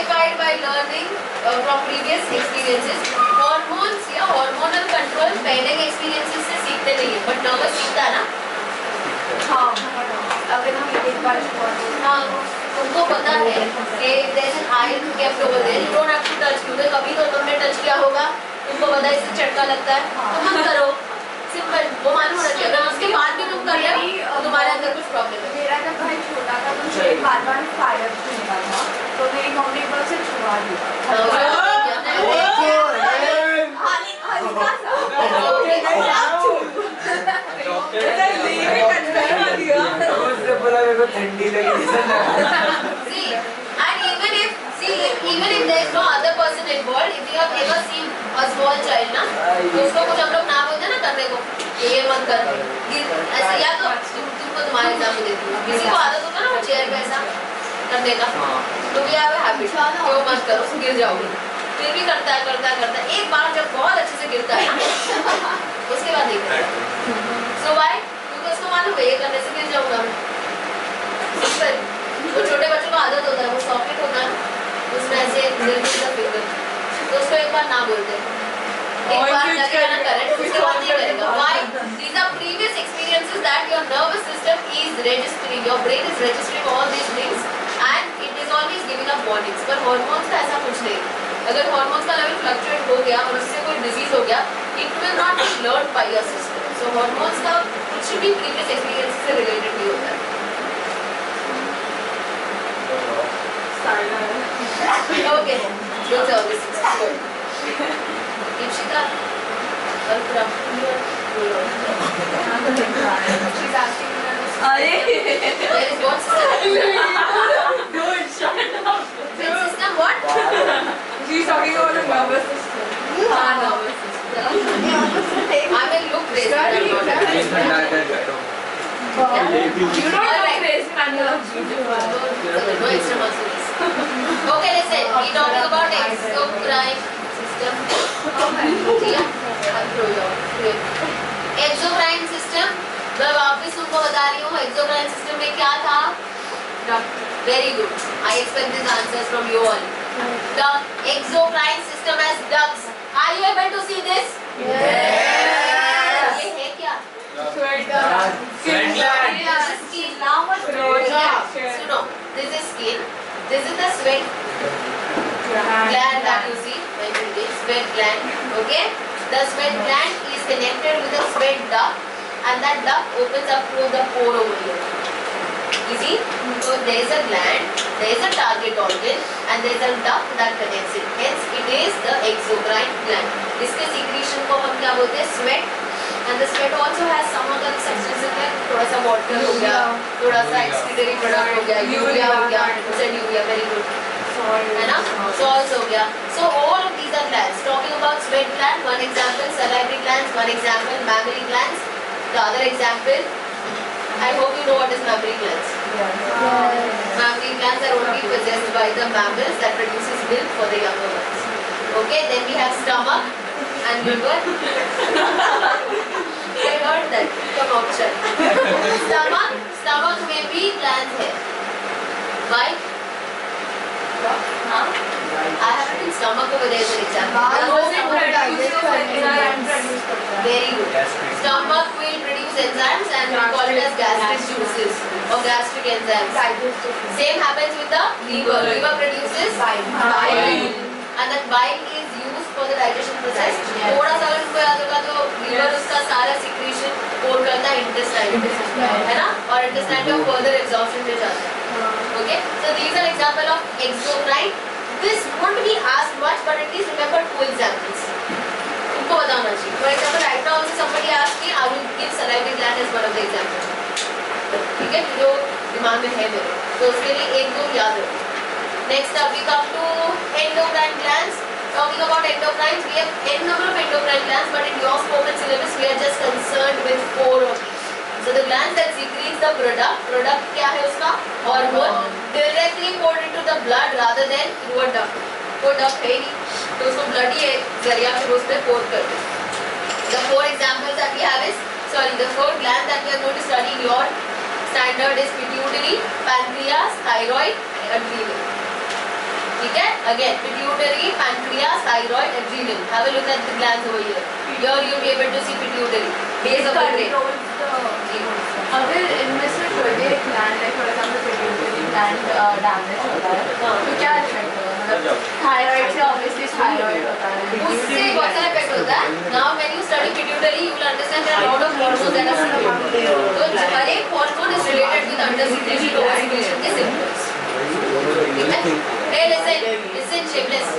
identified by learning from previous experiences. Hormones या hormonal control पहले के experiences से सीखते नहीं है, but nervous सीखता है ना? हाँ, अगर हम एक बार हाँ, तुमको पता है कि there is an iron kept over there, you don't have to touch, क्योंकि कभी तो तुमने touch किया होगा, तुमको पता है इससे झटका लगता है, तो मत करो, सिंपल, वो मालूम होना चाहिए, अगर उसके बाद भी तुम कर रहे हो, तो तुम्हारे अंदर कुछ प्रॉब्लम है। मेरा जब भाई छोटा था तो मुझे बार-बार फायर सुनता था, तो मेरी मम्मी बस से छुआ दिया। ठंडी लगी। Even if there is no other person involved, if you have ever seen a small child ना, तो उसको कुछ हम लोग ना बोलते हैं ना करने को, ये मत कर, ऐसा या तो तुमको तुम्हारे एग्जाम्पल देती हूँ, किसी को आदत होगा ना वो चेयर पे ऐसा करने का, तो भी आप हैबिट, तो मत करो, गिर जाओगे, फिर भी करता है, एक बार जब बहुत अच्छे से गिरता है ना, उसके बाद नहीं करता, so why? क्योंकि उसको मालूम है ये करने से गिर जाऊँगा मैं, तो छोटे बच्चों को आदत होता है, वो सॉकेट होता है उसमें ऐसे फिंगर, तो उसको एक बार ना बोलते हैं, एक बार लगेगा ना करेक्ट, उसके बाद नहीं करेगा। Why? These are previous experiences that your nervous system is registering, your brain is registering all these things and it is always giving up warnings. पर hormones का ऐसा कुछ नहीं, अगर hormones का level fluctuate हो गया और उससे कोई disease हो गया, it will not be learned by your system. So hormones का कुछ भी previous experiences से related नहीं होता है। Okay, good service. Good. Ishita, welcome. She's asking me. There is what system? Dude, shut up. Which system? What? She's talking about the nervous system. Nervous system. I will look this. You don't have face manual. No extra muscles. Okay, listen. We talking about exocrine system. Exocrine system. मैं वापस तुमको बता रही हूँ exocrine system में क्या था? Very good. I expect these answers from you all. The exocrine system has ducts. Are you able to see this? Yes. ये है क्या? Sweat gland. Skin. Now what? Suno. This is skin. This is the sweat gland that you see. Sweat gland. Okay. The sweat gland is connected with the sweat duct, and that duct opens up through the pore over here. You see? So there is a gland, there is a target organ, and there is a duct that connects it. Hence, it is the exocrine gland. इसके secretion को हम क्या बोलते हैं? Sweat. And the sweat also has some other substances like थोड़ा सा water हो गया, थोड़ा सा excretory product हो गया, urea हो गया, urea very good, है ना, salts हो गया. So all of these are glands. Talking about sweat gland, one example, salivary glands, one example, mammary glands. The other example, I hope you know what is mammary glands. Mammary glands are only possessed by the mammals that produces milk for the younger ones. Okay, then we have stomach and liver. I heard that. Come outside. Stomach में भी glands है. Why? Huh? I have written stomach over there as an example. Very good. Stomach will produce enzymes and we call it as gastric juices or gastric enzymes. Same happens with the liver. Liver produces bile. And that bile is used for the digestion process. थोड़ा सा अगर तुमको याद होगा तो liver उसका सारा secretion hold करता है intestine में, है ना? और intestine में further absorption में जाता है. Okay? So these are example of exocrine. This won't be asked much, but at least remember two examples. तुमको बताना चाहिए. For example, right now also somebody asked me, I will give salivary gland as one of the examples. ठीक है? जो दिमाग में है मेरे. तो उसके लिए एक दो याद रखो. Next up we come to endocrine glands. Talking about endocrines, we have n number of endocrine glands, but in your spoken syllabus we are just concerned with 4 of these. So the glands that secretes the product क्या है उसका? Hormone, directly poured into the blood rather than through a duct. वो duct है नहीं, तो उसको blood ही जरिया फिर उसमें pour करते हैं. The 4 examples that we have is, the 4 glands that we are going to study in your standard is pituitary, pancreas, thyroid, adrenal. ठीक है? Again, pituitary, pancreas, thyroid, adrenal. Have a look at the glands over here. Here you will be able to see pituitary, base of the brain. अगर इनमें से कोई भी एक gland है, for example pituitary gland damage होता है तो क्या इफेक्ट होगा? मतलब थायराइड से ऑब्वियसली थायराइड होता है, उससे बहुत सारा इफेक्ट होता है. Now when you study pituitary, you will understand there are a lot of hormones that are secreted. तो हर एक hormone is related with under secretion or secretion के symptoms. ठीक है? Hey, listen, shameless.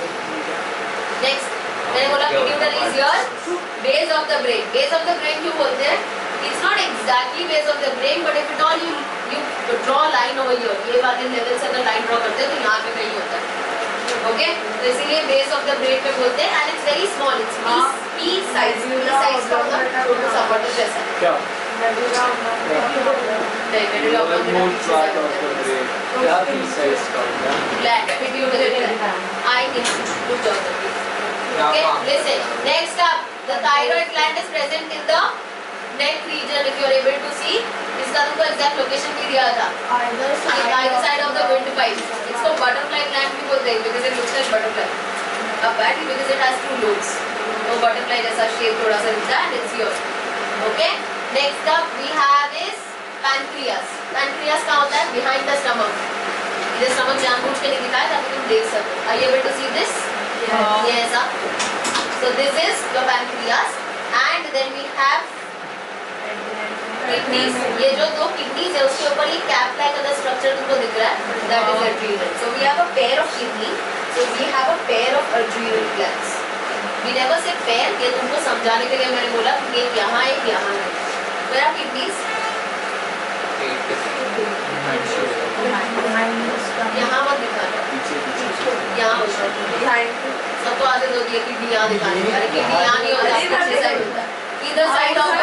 Next, मैंने बोला pituitary is your base of the brain. Base of the brain क्यों बोलते हैं? It's not exactly base of the brain, but if at all you draw a line over here, ये वाले level से अगर line draw करते हैं तो यहाँ पे कहीं होता है. ओके, तो इसीलिए बेस ऑफ द ब्रेन पे बोलते हैं. And it's very small, it's pea size का मतलब छोटा सा बटन जैसा. क्या? मेडुला क्या pea size का होता है? gland, pituitary gland. I think good job. Okay, listen. Next up, the thyroid gland is present in the neck region. If you are able to see, इसका तुमको exact location भी दिया था. Either side of the windpipe. इसको butterfly gland भी बोलते हैं because it looks like butterfly. Apparently because it has two lobes. तो butterfly जैसा shape थोड़ा सा दिखता है and it's here. Okay. Next up we have is pancreas. Pancreas कहाँ होता है? Behind the stomach. इधर stomach जानबूझ के नहीं दिखाया ताकि तुम देख सको. Are you able to see this? ये ऐसा. So this is the pancreas and then we have kidneys. ये जो दो किडनीज है उसके ऊपर ये कैप लाइक अगर स्ट्रक्चर तुमको दिख रहा है, that is adrenal. So we have a pair of kidney. So we have a pair of adrenal glands. We never say pair. ये तुमको समझाने के लिए मैंने बोला कि एक यहाँ है, एक यहाँ है. Where are kidneys? यहाँ मत दिखाना. यहाँ होता है. सबको आदत होती है किडनी यहाँ दिखाने की. अरे किडनी यहाँ नहीं होता, पीछे साइड होता है. Either side of the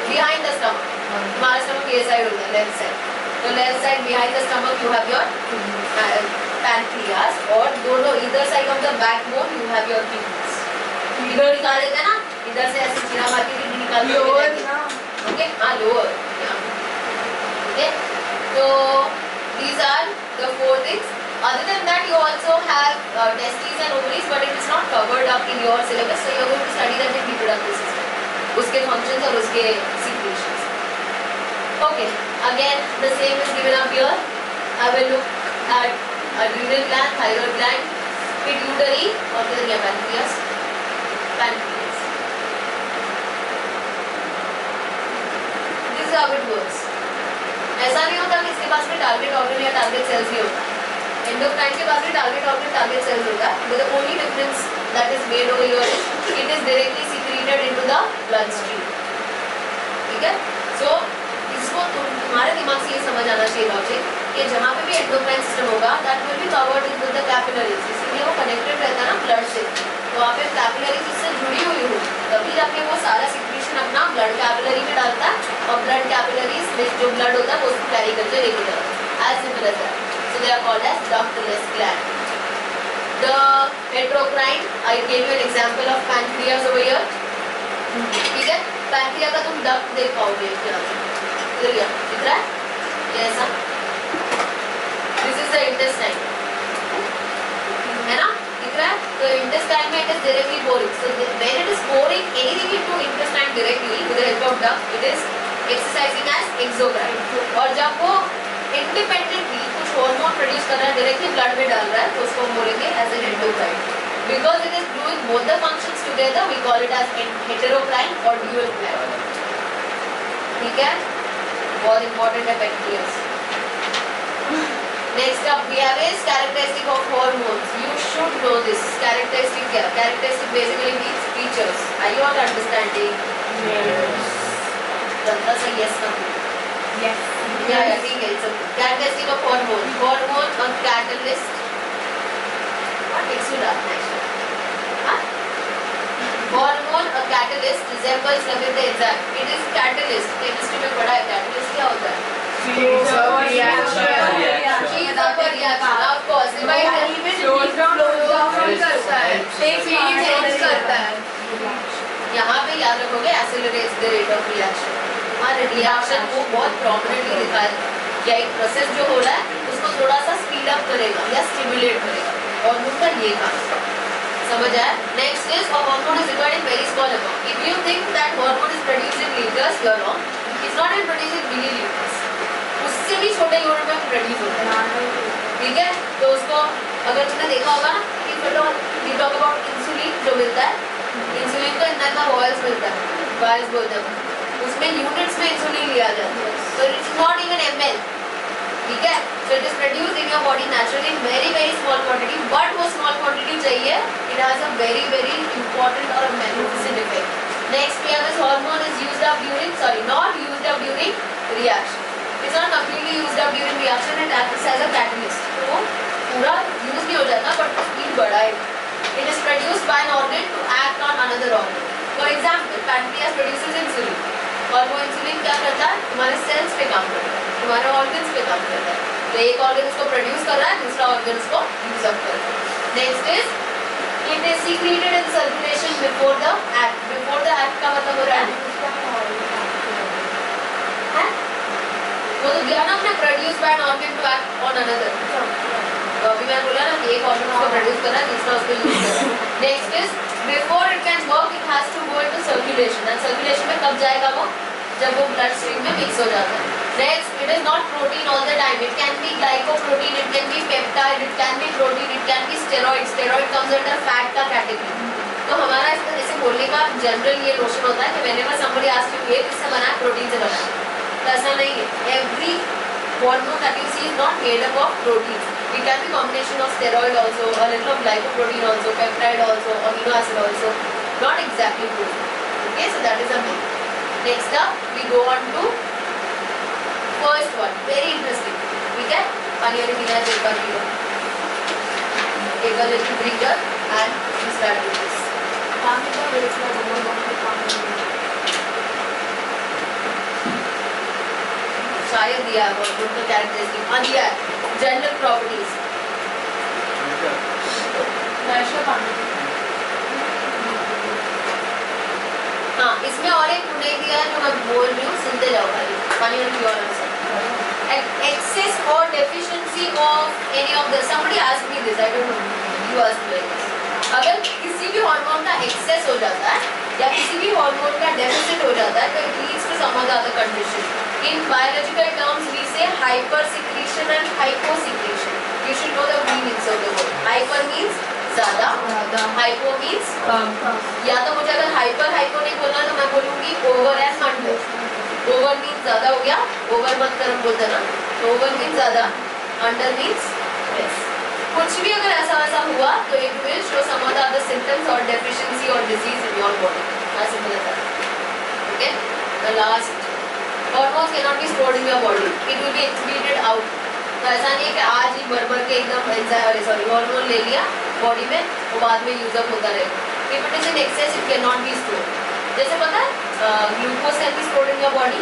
behind the stomach. हमारा stomach ये side होता है, left side. तो left side behind the stomach you have your pancreas और दोनों either side of the backbone you have your kidneys. इधर निकाल देते हैं ना, इधर से ऐसे चिरा मार के किडनी निकाल देते हैं. ओके, हाँ lower. ओके, तो these are the four things. Other than that, you also have testes and ovaries, but it is not covered up in your syllabus. So you are going to study that in reproductive system. उसके functions और उसके secretions. Okay. Again, the same is given up here. I will look at adrenal gland, thyroid gland, pituitary और किधर गया pancreas. Pancreas. This is how it works. ऐसा नहीं होता कि इसके पास में target organ या target cells नहीं होता. Endocrine के पास भी target organ, target cells होता है. But the only difference that is made over here is it is directly secreted into the bloodstream. ठीक है? So इसको तुम्हारे दिमाग से ये समझ आना चाहिए लॉजिक कि जहाँ पे भी endocrine system होगा that will be covered with the capillaries. इसीलिए वो connected रहता है ना blood से. तो वहाँ पे capillaries इससे जुड़ी हुई हो तभी जाके वो सारा secretion अपना blood capillary में डालता है और blood capillaries में जो blood होता है वो उसको carry करके लेके जाता है. As simple as that. So they are called as ductless gland. The endocrine, I gave you an example of pancreas over here. ठीक है? Pancreas का तुम duct देख पाओगे यहाँ पे. इधर क्या? दिख रहा है? ये ऐसा. This is the intestine. है ना? दिख रहा है? तो intestine में it is directly boring. So when it is boring anything into intestine directly with the help of duct, it is exercising as exocrine. और जब वो independently कुछ hormone produce कर रहा है directly blood में डाल रहा है तो उसको बोलेंगे as an endocrine. Because it is doing both the functions together, we call it as heterocrine or dual crine. ठीक है? बहुत important है pancreas. Next up we have is characteristic of hormones. You should know this. Characteristic क्या? Characteristic basically means features. Are you all understanding? Yes. जनता से yes ना. Yes. Yeah, ठीक है. It's a characteristic of hormone. Hormone a catalyst. What makes you laugh actually? Huh? Hormone a catalyst resembles with the enzyme. It is catalyst. Chemistry में पढ़ा है catalyst क्या होता है? Speeds up reaction. Speeds up reaction. Of course. Slows down करता है. Speeds करता है. यहाँ पे याद रखोगे accelerates the rate of reaction. हमारे रिएक्शन को बहुत prominently दिखा या एक प्रोसेस जो हो रहा है उसको थोड़ा सा स्पीड अप करेगा या स्टिमुलेट करेगा, हार्मोन का ये काम है। समझ आया? Next is a hormone is required in very small amount. If you think that hormone is produced in litres, you are wrong. It's not in produced in millilitres, उससे भी छोटे यूनिट में प्रोड्यूस होता है। ठीक है, तो उसको अगर तुमने देखा होगा ना कि वी टॉक अबाउट इंसुलिन जो मिलता है, इंसुलिन का इतना वॉयल्स मिलता है, वॉयल्स बोलते हैं, उसमें यूनिट्स में इंसुलिन लिया जाता है, so it's not even ml, ठीक है। so it is produced in your body naturally in very very small quantity, but वो small quantity चाहिए, it has a very very important or a beneficial effect. Next we have this hormone is used up during, sorry, not used up during reaction. It's not completely used up during reaction, it acts as a catalyst. तो वो पूरा use नहीं हो जाता but speed बढ़ाएगा. It is produced by an organ to act on another organ. For example, pancreas produces insulin. और वो insulin क्या करता है? तुम्हारे सेल्स पे काम करता है, तुम्हारे ऑर्गन्स पे काम करता है. तो एक ऑर्गन उसको प्रोड्यूस कर रहा है, दूसरा ऑर्गन उसको यूज अप कर रहा है. Next is it is secreted in circulation before the act. Before the act का मतलब हो रहा है वो तो दिया ना हमने, produce by an organ to act on another. तो अभी मैंने बोला ना कि एक ऑर्गन उसको प्रोड्यूस कर रहा है, दूसरा उसको यूज कर रहा है. Next is before it can work it has to go into circulation. And circulation में कब जाएगा वो? जब वो ब्लड स्ट्रीम में मिक्स हो जाता है. Next, it is not protein all the time. It can be glycoprotein, it can be peptide, it can be protein, it can be steroid. Steroid comes under fat का category. तो हमारा इसका जैसे बोलने का जनरल ये नोशन होता है कि व्हेनेवर समबडी आस्क्स यू ये किससे बना है? प्रोटीन से बना है. तो ऐसा नहीं है. Every hormone that you see is not made up of proteins. It can be combination of steroid also, a little of glycoprotein also, peptide also, amino acid also. Not exactly protein. Okay, so that is a myth. Next up, we go on to first one. Very interesting. ठीक है? पानी वाली पीना है तो एक बार पी लो. Take a little breather and we start with this. पानी का वेस्ट ना बहुत पानी. शायद दिया है वो तो कैरेक्टरिस्टिक. हाँ दिया है. General properties. नेचुरल पानी. हाँ, इसमें और एक नहीं दिया है जो मैं बोल रही हूँ, सुनते जाओ खाली. पानी में pure answer. Excess or deficiency of any of the, somebody asked me this, I don't know, you asked me like this. अगर किसी भी हार्मोन का एक्सेस हो जाता है या किसी भी हार्मोन का डेफिसिट हो जाता है तो it leads to some other condition. In biological terms, we say hypersecretion and hyposecretion. You should know the meanings of the word. Hyper means ज़्यादा, hypo means कम. या तो मुझे अगर hyper नहीं बोलना तो मैं बोलूँगी over and under. Over means ज़्यादा हो गया, over मत कर बोलते ना. तो over means ज़्यादा, under means less. कुछ भी अगर ऐसा वैसा हुआ तो it will show some of the other symptoms or deficiency or disease in your body. As simple as that. Okay. The last. Hormones cannot be stored in your body. It will be excreted out. तो ऐसा नहीं है कि आज ही भर के एकदम hormone ले लिया बॉडी में वो बाद में यूज अप होता रहेगा. If it is in excess, it cannot be stored. जैसे पता है glucose can be stored in your body.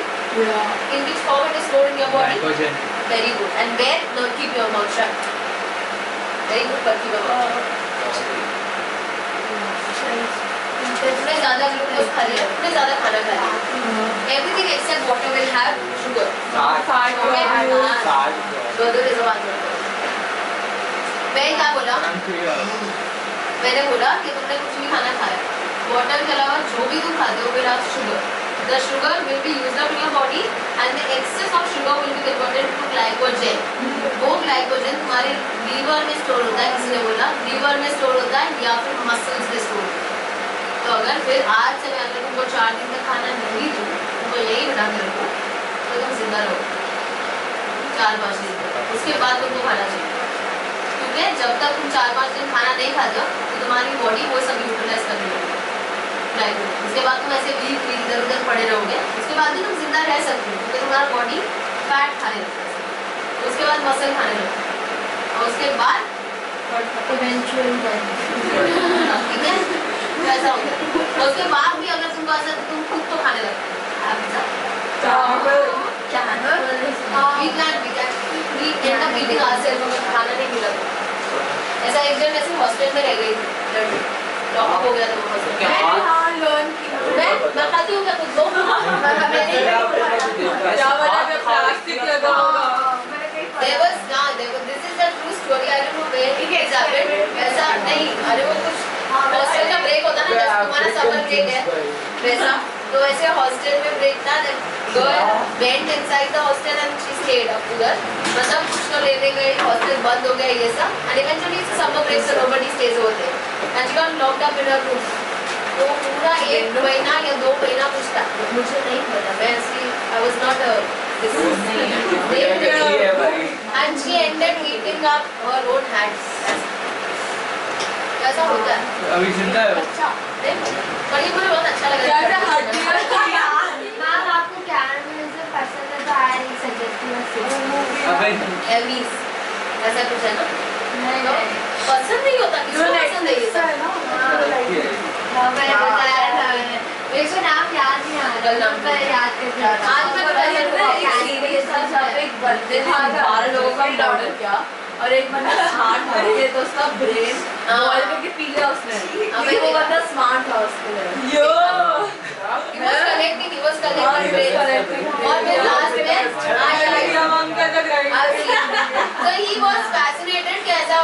In which form it is stored in your body? Glycogen. Very good. And where? Now keep your mouth shut. Very good. But keep your mouth. तुमने ज़्यादा glucose खा लिया, तुमने ज़्यादा खाना खा लिया. Everything except water will have sugar. दो इस बात में. मैं क्या बोला? मैंने बोला कि तुमने कुछ भी खाना खाया, वाटर के अलावा जो भी तुम खाते हो will have sugar. The sugar will be used up in your body and the excess of sugar will be converted to glycogen. वो glycogen तुम्हारे लीवर में स्टोर होता है. किसी ने बोला लीवर में स्टोर होता है या फिर मसल्स में स्टोर होता है. तो अगर फिर आज से मैं अगर तुमको 4 दिन तक खाना नहीं दूँ, तुमको यही बना के रखो तो तुम जिंदा रहो 4-5 दिन तक. उसके बाद तुमको खाना चाहिए, क्योंकि जब तक तुम 4-5 दिन खाना नहीं खाते हो तो तुम्हारी बॉडी वो सब यूटिलाइज करने लगेगी. उसके बाद तुम ऐसे वीक इधर उधर पड़े रहोगे. उसके बाद भी तुम जिंदा रह सकते हो क्योंकि तुम्हारा बॉडी फैट खाने लगता है, उसके बाद मसल खाने लगता है और उसके बाद ठीक है ऐसा हो गया. और उसके बाद भी अगर तुमको ऐसा तो तुम खुद तो खाने लगते खाना नहीं मिला. ऐसा एक जन ऐसे हॉस्टल में रह गई थी, लॉकअप हो गया था वो हॉस्टल. मैं बताती हूँ क्या तुमको. प्लास्टिक लगा होगा girl went inside the hostel and she stayed up उधर, मतलब कुछ तो लेने गई, hostel बंद हो गया ये सब, and eventually it's summer break so nobody stays over there, and she got locked up in her room. तो पूरा 1 महीना या 2 महीना कुछ था, मुझे नहीं पता, मैं ऐसी I was not a and she ended eating up her own hands. ऐसा होता है। अभी जिंदा है वो। अच्छा पर ये मुझे बहुत अच्छा लगा। मैम आपको कैननिज्म पसंद है तो आई सजेस्ट यू अ अबे एवीज ऐसा कुछ है ना? नहीं तो नहीं पसंद नहीं होता, किसको पसंद है ये सब? मैंने बताया था, मेरे को नाम याद नहीं आ रहा, नाम पर याद कर आज मैं बता रही हूँ, एक सीरीज था जहाँ पे एक बंदे ने 12 लोगों का ऑर्डर किया और एक बंदा स्मार्ट था तो उसका ब्रेन बॉयल करके पी लिया उसने, क्योंकि वो बंदा स्मार्ट था उसके लिए। he was collecting brains और फिर लास्ट में so he was fascinated कि ऐसा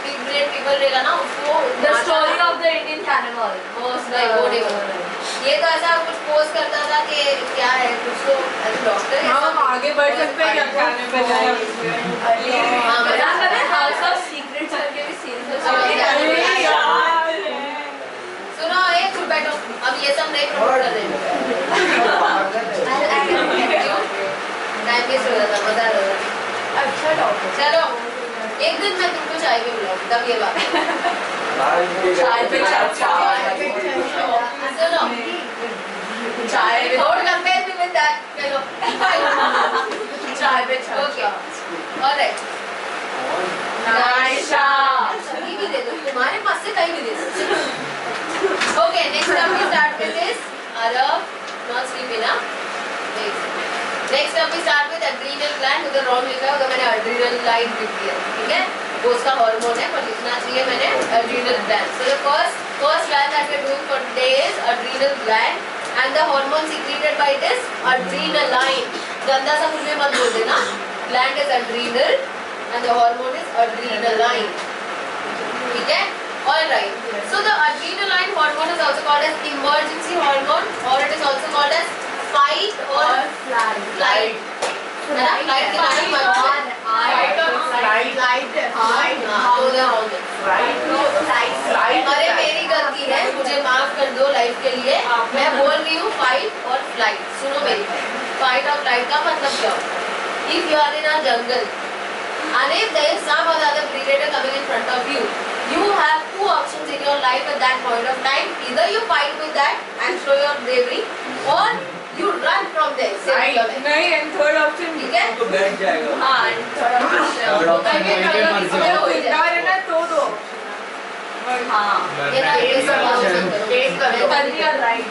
big brain people रहेगा ना उसको The story of the Indian cannibal वो उसने नहीं, वो नहीं बोला। ये तो ऐसा कुछ पोस्ट करता था कि क्या है कुछ तो ऐसे डॉक्टर है। हम आगे बढ़ सकते हैं क्या खाने पे हाँ, बता मैंने हाउस ऑफ सीक्रेट्स करके भी सीरीज सुनो एक चुप बैठो, अब ये सब नहीं प्रमोट कर रहे टाइम वेस्ट हो जाता, मजा आ जाता। अच्छा डॉक्टर चलो एक दिन मैं तुमको चाय भी बुलाऊँ तब ये बात चाय पे सुनो चाय पे don't compare me with that fellow चाय पे okay alright नाइशा कहीं भी दे दो, तुम्हारे पास से कहीं भी दे दो। Okay, next up we start with is Arab, not sleepy ना? Next up we start with adrenal gland, उधर wrong लिखा है, उधर मैंने adrenal line लिख दिया, ठीक है? वो उसका हार्मोन है, पर लिखना चाहिए मैंने adrenal gland. So the first gland that we are doing for today is adrenal gland, and the hormone secreted by it is adrenaline. गंदा सा कुछ भी मत बोल देना. Gland is adrenal, and the hormone is adrenaline. ठीक है? All right. So the adrenaline hormone is also called as emergency hormone, or it is also called as fight or flight. है ना? Flight के बारे में बात अरे मेरी गलती है, मुझे माफ कर दो लाइफ के लिए। मैं बोल रही हूँ फाइट और फ्लाइट। सुनो मेरी फाइट और फ्लाइट का मतलब क्या होता है? If you are in a jungle and if there is some other predator coming in front of you, you have two options in your life at that point of time. Either you fight with that and show your bravery, or you run from there. Save your life. नहीं and third option ठीक है? तो बैठ जाएगा। हाँ थोड़ा Third option अगर वहीं पे मर अगर जाओ। हो जाए। है ना तो दो हाँ ये ना ये सब option करो। बंदी और राइट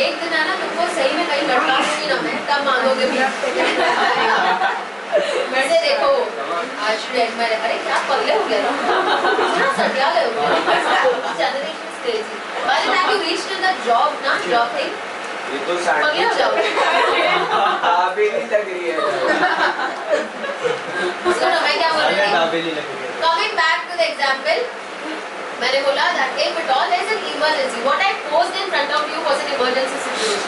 एक दिन है ना तुमको सही में कहीं लड़का होगी ना मैं तब मांगोगे भी। वैसे देखो आज भी एक मैंने अरे क्या पगले हो गए ना सटिया गए हो generation is crazy by the time you reach to the job ना जॉब थिंग ये तो पगले हो जाओगे आप ही नहीं लग रही है। सुनो मैं क्या बोल रही थी दाबेली लग रही है। Coming back to the example मैंने बोला that if at all there is an emergency what I posed in front of you was an emergency situation.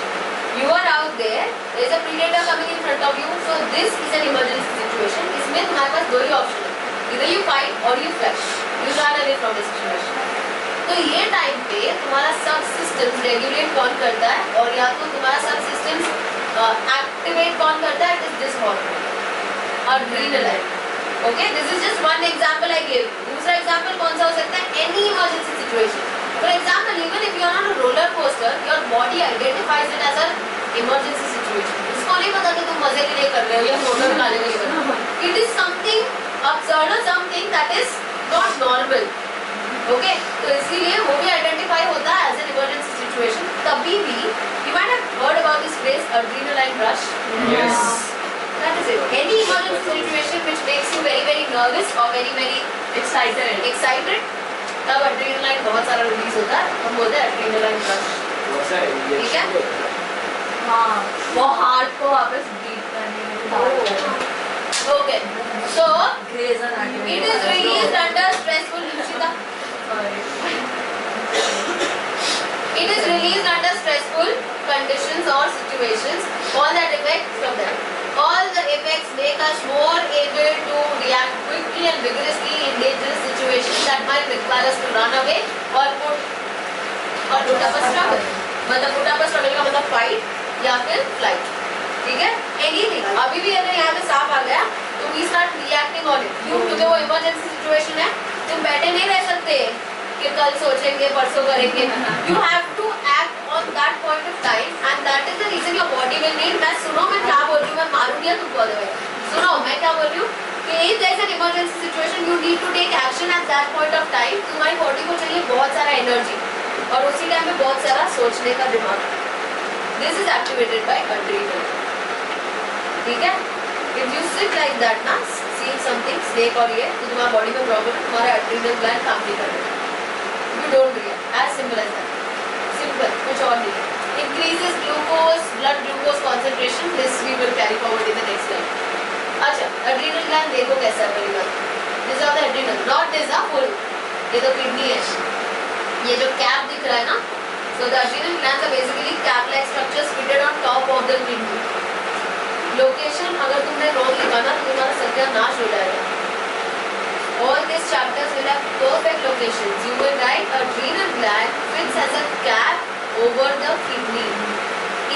You are out there is a predator coming in front of you, so this is an emergency situation. इसमें तुम्हारे पास दो ही option है, either you fight or you fly. You run away from the situation. तो ये time पे तुम्हारा सब system regulate कौन करता है और या तो तुम्हारा सब सिस्टम एक्टिवेट कौन करता है? It is this hormone adrenaline. Okay, this is just one example I gave. दूसरा एग्जांपल कौन सा हो सकता है? Any emergency situation. For example, even if you are on a roller coaster, your body identifies it as an emergency situation. इसको नहीं पता कि तुम मजे के लिए कर रहे हो या मोटर चलाने के लिए कर रहे हो. It is something absurd or something that is not normal. Okay, तो इसीलिए वो भी आइडेंटिफाई होता है as an emergency situation. तभी भी you might have heard about this phrase adrenaline rush. Yes. That is it. Any emergency situation which makes you very very nervous or very very excited, तब adrenaline बहुत सारा release होता है, हम बोलते हैं adrenaline rush. वैसा है ये। ठीक है? हाँ वो हार्ट को वापस बीट करने में Okay. So Grey's Anatomy it is released under stressful Ruchita. It is released under stressful conditions or situations, all that affect from them. All the effects make us more able to react quickly and vigorously in dangerous situations that might require us to run away or put up a struggle. मतलब put up a struggle का मतलब fight या फिर flight. ठीक है? Anything. अभी भी अगर यहाँ पे सांप आ गया तो we start reacting on it. क्यों? क्योंकि वो emergency situation है. तुम बैठे नहीं रह सकते कि कल सोचेंगे परसों करेंगे. You have to act on that point of time and that is the reason your body will need. मैं सुनो मैं क्या बोल रही हूँ, मैं मारूंगी या तुम बोलोगे. सुनो मैं क्या बोल रही हूँ कि if there is an emergency situation you need to take action at that point of time. तुम्हारी बॉडी को चाहिए बहुत सारा एनर्जी और उसी टाइम में बहुत सारा सोचने का दिमाग. This is activated by adrenal. ठीक है? If you sit like that ना, seeing something snake और ये तो तुम्हारी बॉडी में प्रॉब्लम है, तुम्हारा adrenal gland काम नहीं कर रहा. You don't react. As simple as that. Simple. कुछ और नहीं. Increases glucose, blood glucose concentration. This we will carry forward in the next slide. अच्छा, adrenal gland देखो कैसा है परिवार. These are the adrenal. Not this are full. ये तो kidney है. ये जो cap दिख रहा है ना, so the adrenal glands are basically cap-like structures fitted on top of the kidney. Location अगर तुमने wrong लिखा ना तो तुम्हारा सत्यानाश हो जाएगा. All these chapters will have perfect locations. You will write adrenal gland fits as a cap over the kidney.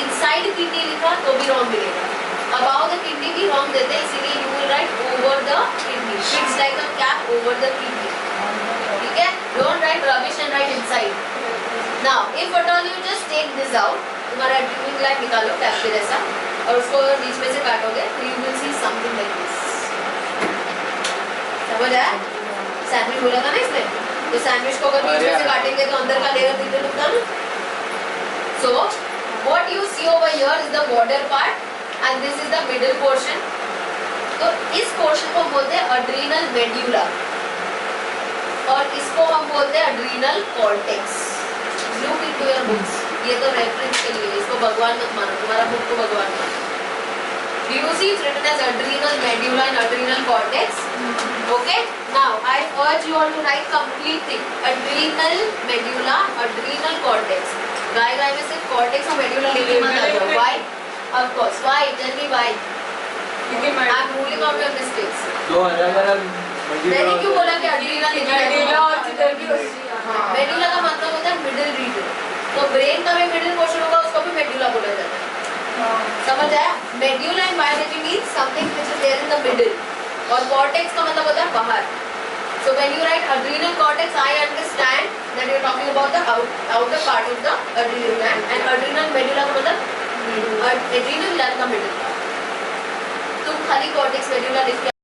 Inside kidney लिखा तो भी wrong मिलेगा. Above the kidney भी wrong देते हैं, इसीलिए you will write over the kidney. Fits like a cap over the kidney. ठीक है? Don't write rubbish and write inside. Now, if at all you just take this out, तुम्हारा adrenal gland निकालो cap के जैसा और उसको बीच में से काटोगे तो you will see something like this. समझ आया? सैंडविच बोला था ना इसने, तो सैंडविच को अगर बीच में से काटेंगे तो अंदर का लेयर दिखने लगता है. So, what you see over here is the border part and this is the middle portion. तो इस portion को बोलते हैं adrenal medulla और इसको हम बोलते हैं adrenal cortex. Look into your books. ये तो reference के लिए, इसको भगवान मत मानो, तुम्हारा बुक को भगवान मानो. Do you see it's written as adrenal medulla and adrenal cortex? Okay. Now I urge you all to write complete thing. Adrenal medulla, adrenal cortex. गाय में सिर्फ cortex और medulla लिखे मत आना. Why? Of course. Why? Tell me why. I'm ruling out your mistakes. दो अलग-अलग मैंने क्यों बोला कि adrenal मेडुला और जिधर भी medulla का मतलब होता है middle region. तो brain का भी middle portion होगा, उसको भी medulla बोला जाता है. समझ आया? medulla in biology means something which is there in the middle और cortex का मतलब होता है बाहर. So when you write adrenal cortex, I understand that you are talking about the outer part of the adrenal gland and adrenal medulla का मतलब adrenal gland का middle. तुम खाली cortex medulla लिख के